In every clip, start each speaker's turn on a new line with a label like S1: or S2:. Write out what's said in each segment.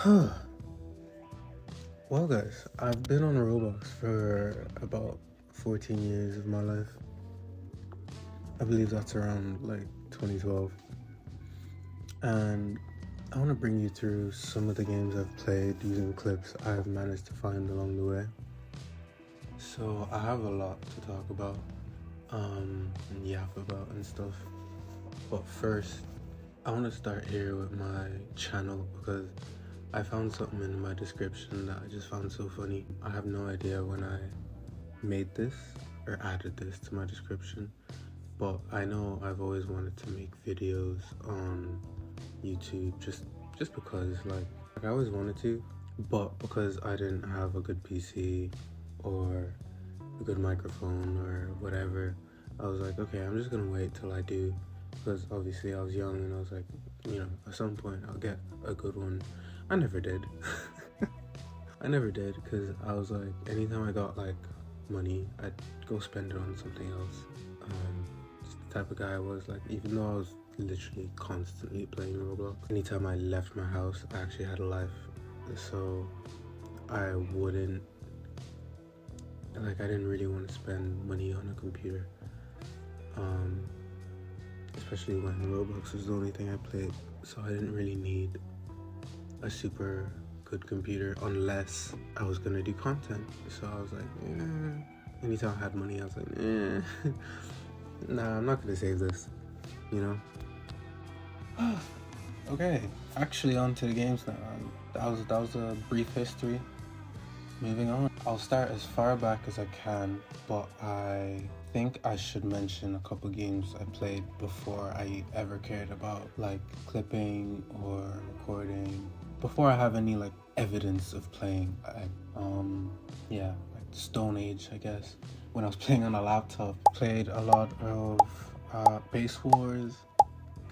S1: Huh. Well, guys, I've been on Roblox for about 14 years of my life. I believe that's around like 2012. And I want to bring you through some of the games I've played using clips I've managed to find along the way. So I have a lot to talk about, and yap about and stuff. But first, I want to start here with my channel because I found something in my description that I just found so funny. I have no idea when I made this or added this to my description, but I know I've always wanted to make videos on YouTube just because like I always wanted to, but because I didn't have a good PC or a good microphone or whatever, I was like, okay, I'm just gonna wait till I do, because obviously I was young and I was like, at some point I'll get a good one. I never did. I never did, because I was like, anytime I got like money, I'd go spend it on something else. Just the type of guy I was, like, even though I was literally constantly playing Roblox, anytime I left my house, I actually had a life. So I wouldn't, like, I didn't really want to spend money on a computer. Especially when Roblox was the only thing I played. So I didn't really need a super good computer unless I was gonna do content. So I was like, anytime I had money, I was like, nah, I'm not gonna save this, Okay, actually on to the games now. That was a brief history. Moving on, I'll start as far back as I can, but I think I should mention a couple games I played before I ever cared about like clipping or recording, before I have any like evidence of playing. Like Stone Age, I guess. When I was playing on a laptop, played a lot of Base Wars,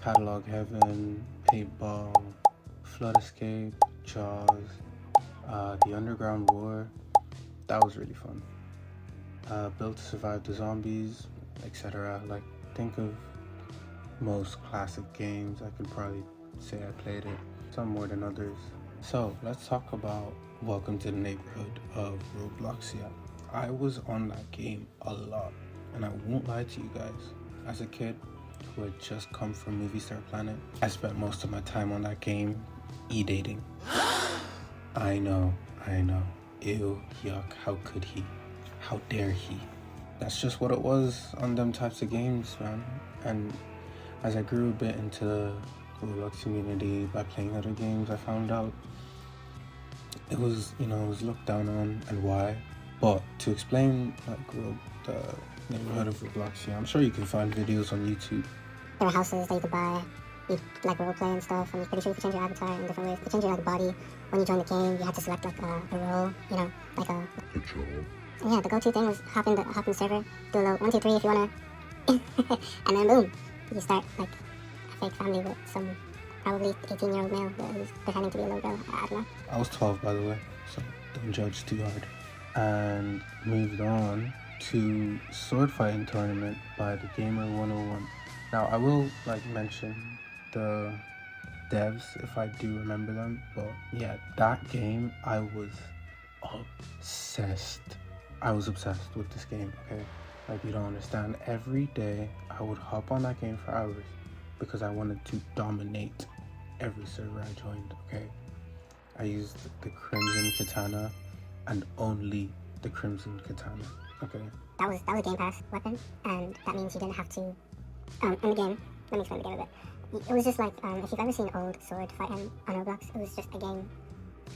S1: Catalog Heaven, Paintball, Flood Escape, Jaws, the Underground War. That was really fun. Built to Survive the Zombies, etc. Like, think of most classic games. I could probably say I played it, some more than others. So let's talk about Welcome to the Neighborhood of Roblox. Yeah, I was on that game a lot, and I won't lie to you guys. As a kid who had just come from Movie Star Planet, I spent most of my time on that game e-dating. I know. Ew, yuck, how could he? How dare he? That's just what it was on them types of games, man. And as I grew a bit into the Roblox community by playing other games, I found out it was looked down on and why. But to explain like the neighborhood of Roblox, I'm sure you can find videos on YouTube.
S2: There were houses that you could buy, you like role play and stuff, and you're pretty sure you could change your avatar in different ways. You could change your like body when you joined the game. You had to select like a role, like a job. And yeah, the go-to thing was hop in the server, do a little 1, 2, 3 if you wanna, and then boom, you start like a fake family with some probably 18-year-old male who's pretending to be a little girl. I don't know.
S1: I was 12, by the way, so don't judge too hard. And moved on to Sword Fighting Tournament by the Gamer 101. Now I will like mention the devs if I do remember them, but yeah, that game I was obsessed. I was obsessed with this game, okay? Like, you don't understand. Every day I would hop on that game for hours because I wanted to dominate every server I joined, okay? I used the Crimson Katana and only the Crimson Katana, okay?
S2: That was a Game Pass weapon, and that means you didn't have to, in the game, let me explain the game a bit. It was just like, if you've ever seen old sword fighting on Roblox, it was just a game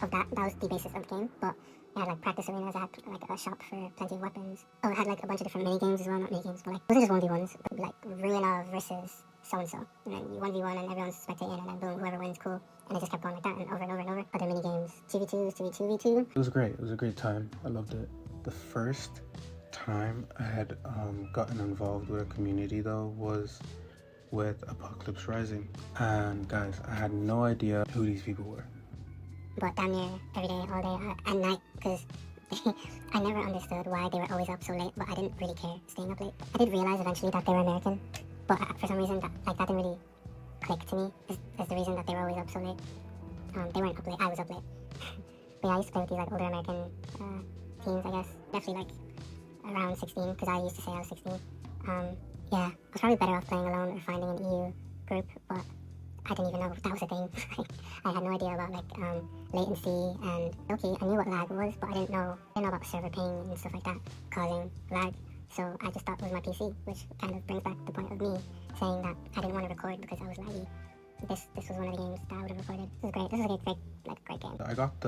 S2: of that. That was the basis of the game, but it had like practice arenas, it had like a shop for plenty of weapons. Oh, it had like a bunch of different mini games as well, not mini games, but like, those are just 1v1s, like Ruina versus so-and-so. And then you 1v1 and everyone's spectating, and then boom, whoever wins, cool. And it just kept going like that, and over and over and over. Other mini games, 2v2s, 2v2v2.
S1: It was great. It was a great time. I loved it. The first time I had gotten involved with a community though was with Apocalypse Rising. And guys, I had no idea who these people were.
S2: But damn near every day, all day, at night, because I never understood why they were always up so late, but I didn't really care staying up late. I did realize eventually that they were American, but for some reason that didn't really click to me, is the reason that they were always up so late. they weren't up late, I was up late. But yeah, I used to play with these like older American teens, I guess. Definitely like around 16, because I used to say I was 16. Yeah, I was probably better off playing alone or finding an EU group, but I didn't even know that was a thing. I had no idea about like latency and okay, I knew what lag was, but I didn't know about server ping and stuff like that causing lag. So I just thought it was my PC, which kind of brings back the point of me saying that I didn't want to record because I was laggy. This was one of the games that I would have recorded. This is great. This is a great game.
S1: I got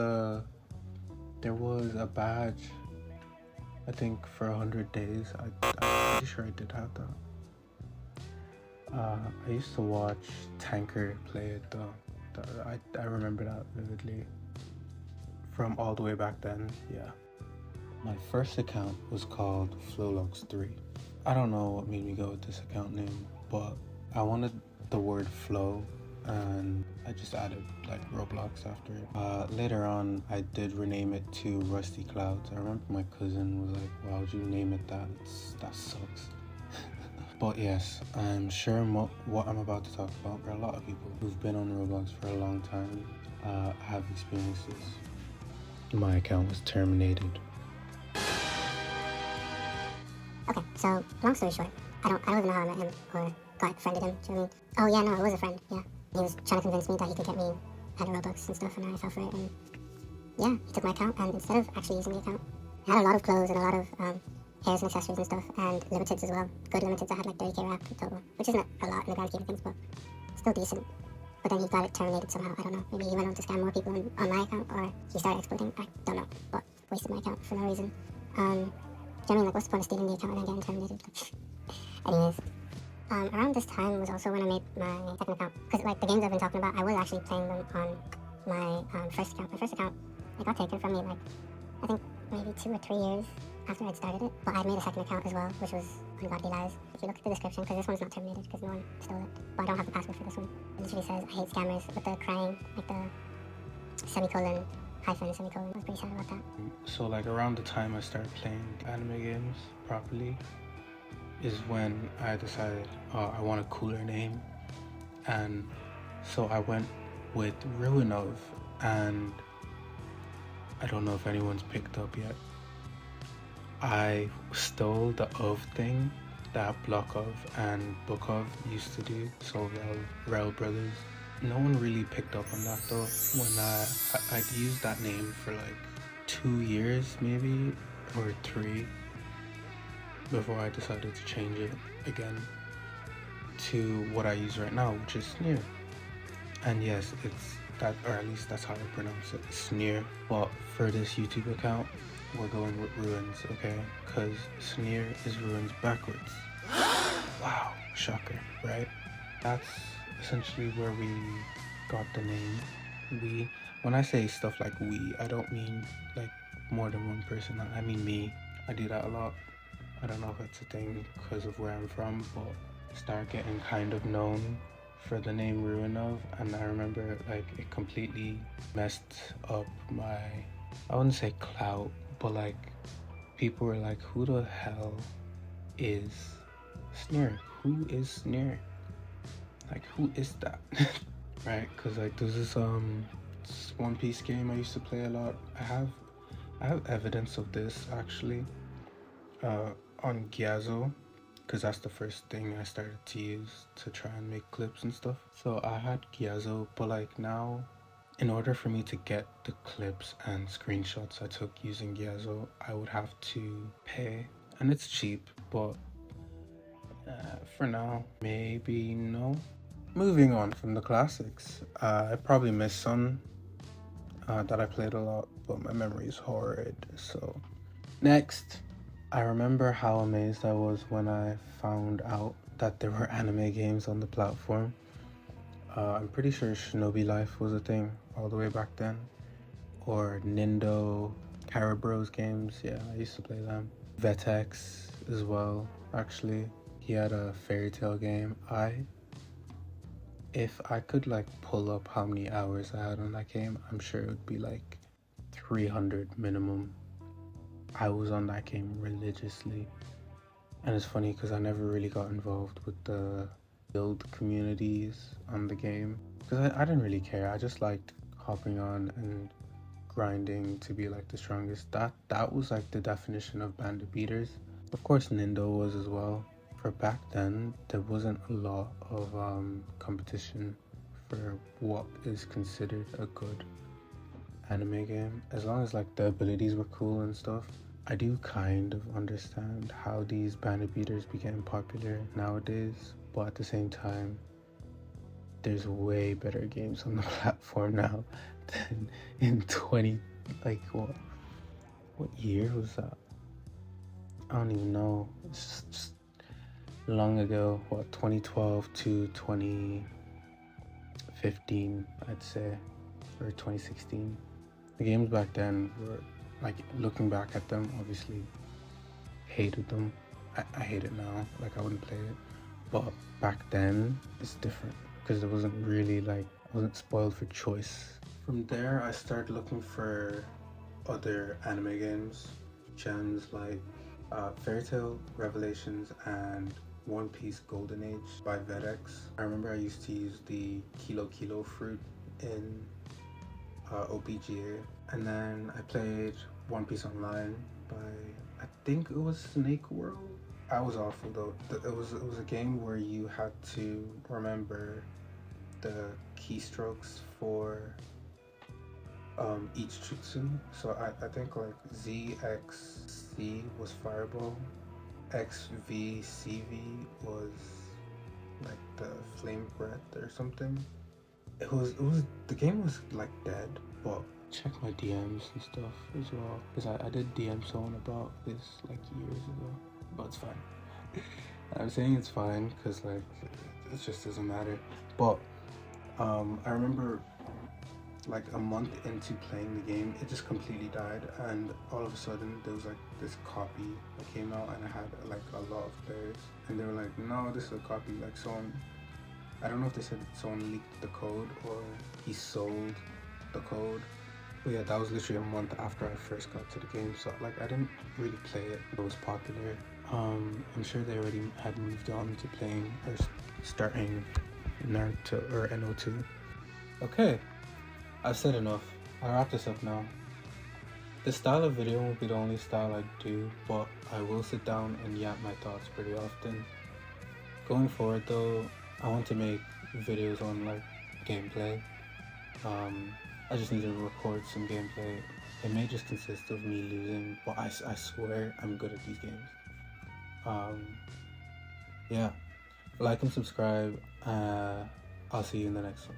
S1: there was a badge, I think for 100 days. I'm pretty sure I did have that. I used to watch Tanker play it though. I remember that vividly from all the way back then. Yeah. My first account was called Flowlux3. I don't know what made me go with this account name, but I wanted the word flow and I just added like Roblox after it. Later on, I did rename it to Rusty Clouds. I remember my cousin was like, why would you name it that? That sucks. But yes, I'm sure what I'm about to talk about, for a lot of people who've been on Roblox for a long time have experienced this. My account was terminated.
S2: Okay, so long story short, I don't even know how I met him or friended him. Do you know what I mean? Oh yeah, no, it was a friend. Yeah, he was trying to convince me that he could get me out of Roblox and stuff, and I fell for it. And yeah, he took my account, and instead of actually using the account, I had a lot of clothes and a lot of hairs and accessories and stuff, and limiteds as well. Good limiteds. I had like 30k wrap total, which isn't a lot in the grand scheme of things, but still decent. But then he got it terminated somehow. I don't know. Maybe he went on to scam more people on my account, or he started exploiting. I don't know, but wasted my account for no reason. Do you know what I mean? Like, what's the point of stealing the account and then getting terminated? Anyways, around this time was also when I made my second account. Because, like, the games I've been talking about, I was actually playing them on my first account. My first account, it got taken from me, like, I think maybe 2 or 3 years after I'd started it. But I'd made a second account as well, which was Ungodly Lies. If you look at the description, because this one's not terminated because no one stole it. But I don't have the password for this one. It literally says, I hate scammers, with the crying, like the semicolon, hyphen, semicolon. I was pretty sad about that.
S1: So like around the time I started playing anime games properly is when I decided, oh, I want a cooler name. And so I went with Ruin of, and I don't know if anyone's picked up yet. I stole the of thing that Block of and Book of used to do, so Rel Brothers. No one really picked up on that though. When I'd used that name for like 2 years maybe, or 3, before I decided to change it again to what I use right now, which is Sneer. And yes, it's that, or at least that's how I pronounce it, Sneer. But for this YouTube account, we're going with Ruins, okay? Because Sneer is Ruins backwards. Wow, shocker, right? That's essentially where we got the name. We, when I say stuff like we, I don't mean like more than one person. I mean me. I do that a lot. I don't know if it's a thing because of where I'm from, but start getting kind of known for the name Ruin of, and I remember like it completely messed up my, I wouldn't say clout, but like people were like, who the hell is Sneer? Who is Sneer? Like, who is that? Right? Because like there's this One Piece game I used to play a lot. I have evidence of this actually on Gyazo, because that's the first thing I started to use to try and make clips and stuff. So I had Gyazo, but like now, in order for me to get the clips and screenshots I took using Gyazo, I would have to pay, and it's cheap, but for now, maybe no. Moving on from the classics, I probably missed some that I played a lot, but my memory is horrid. So next, I remember how amazed I was when I found out that there were anime games on the platform. I'm pretty sure Shinobi Life was a thing all the way back then, or Nindo, Carabros games. Yeah, I used to play them. Vetex as well, actually. He had a fairy tale game. If I could like pull up how many hours I had on that game, I'm sure it would be like 300 minimum. I was on that game religiously. And it's funny because I never really got involved with the build communities on the game, because I didn't really care. I just liked hopping on and grinding to be like the strongest. That was like the definition of bandit beaters. Of course Nindo was as well. For back then, there wasn't a lot of competition for what is considered a good anime game. As long as like the abilities were cool and stuff. I do kind of understand how these bandit beaters became popular nowadays, but at the same time, there's way better games on the platform now than in 20, like what year was that? I don't even know. It's just long ago, 2012 to 2015, I'd say, or 2016. The games back then were, like, looking back at them, obviously hated them. I hate it now, like I wouldn't play it. But back then, it's different because it wasn't really like, I wasn't spoiled for choice. From there, I started looking for other anime games, gems like Fairy Tail Revelations and One Piece Golden Age by Vedex. I remember I used to use the Kilo fruit in OPGA, and then I played One Piece Online by, I think it was Snake World. I was awful though. It was a game where you had to remember the keystrokes for each jutsu. So I think like ZXC was Fireball, XVCV was like the Flame Breath or something. It was the game was like dead, but check my DMs and stuff as well, because I did DM someone about this like years ago, but it's fine. I'm saying it's fine because like it just doesn't matter. But I remember like a month into playing the game, it just completely died, and all of a sudden there was like this copy that came out, and I had like a lot of players, and they were like, no, this is a copy. Like someone, I don't know if they said someone leaked the code or he sold the code. But yeah, that was literally a month after I first got to the game, so like I didn't really play it. It was popular. I'm sure they already had moved on to playing or starting Naruto or NO2. Okay, I've said enough. I'll wrap this up now. This style of video won't be the only style I do, but I will sit down and yap my thoughts pretty often. Going forward though, I want to make videos on like gameplay. I just need to record some gameplay. It may just consist of me losing, but I swear I'm good at these games. Yeah, like and subscribe. I'll see you in the next one.